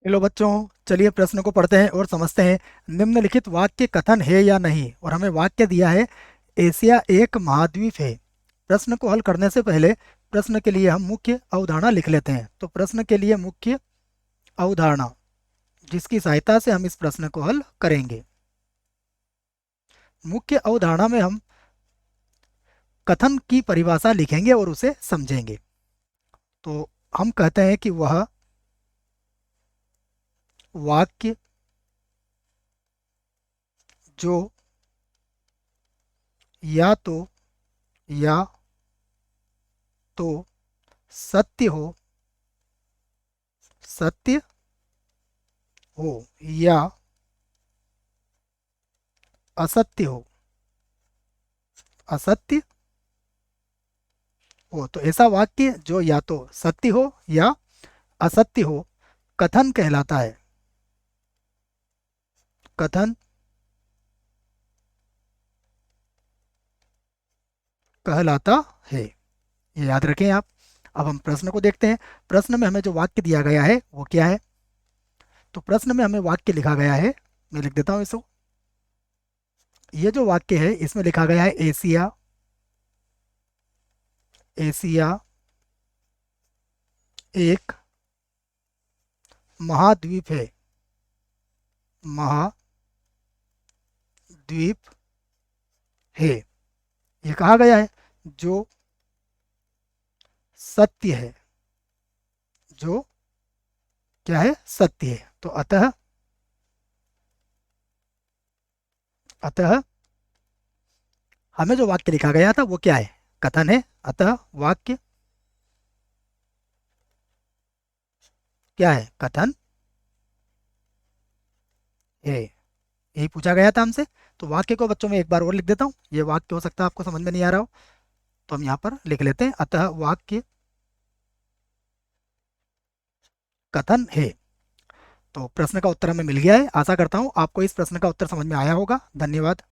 Hello बच्चों, चलिए प्रश्न को पढ़ते हैं और समझते हैं। निम्नलिखित वाक्य कथन है या नहीं, और हमें वाक्य दिया है एशिया एक महाद्वीप है। प्रश्न को हल करने से पहले प्रश्न के लिए हम मुख्य अवधारणा लिख लेते हैं। तो प्रश्न के लिए मुख्य अवधारणा, जिसकी सहायता से हम इस प्रश्न को हल करेंगे। मुख्य अवधारणा में हम कथन की परिभाषा लिखेंगे और उसे समझेंगे। तो हम कहते हैं कि वह वाक्य जो या तो या तो सत्य हो, सत्य हो या असत्य हो, असत्य हो, तो ऐसा वाक्य जो या तो सत्य हो या असत्य हो कथन कहलाता है। कथन कहलाता है, ये याद रखें आप। अब हम प्रश्न को देखते हैं। प्रश्न में हमें जो वाक्य दिया गया है वो क्या है। तो प्रश्न में हमें वाक्य लिखा गया है, मैं लिख देता हूं इसको। ये जो वाक्य है इसमें लिखा गया है एशिया, एशिया एक महाद्वीप है, महाद्वीप है। ये कहा गया है जो सत्य है, जो क्या है, सत्य है। तो अतः अतः हमें जो वाक्य लिखा गया था वो क्या है, कथन है। अतः वाक्य क्या है, कथन है। यही पूछा गया था हमसे। तो वाक्य को बच्चों में एक बार और लिख देता हूँ। ये वाक्य हो सकता है आपको समझ में नहीं आ रहा हो, तो हम यहाँ पर लिख लेते हैं। अतः वाक्य कथन है। तो प्रश्न का उत्तर हमें मिल गया है। आशा करता हूँ आपको इस प्रश्न का उत्तर समझ में आया होगा। धन्यवाद।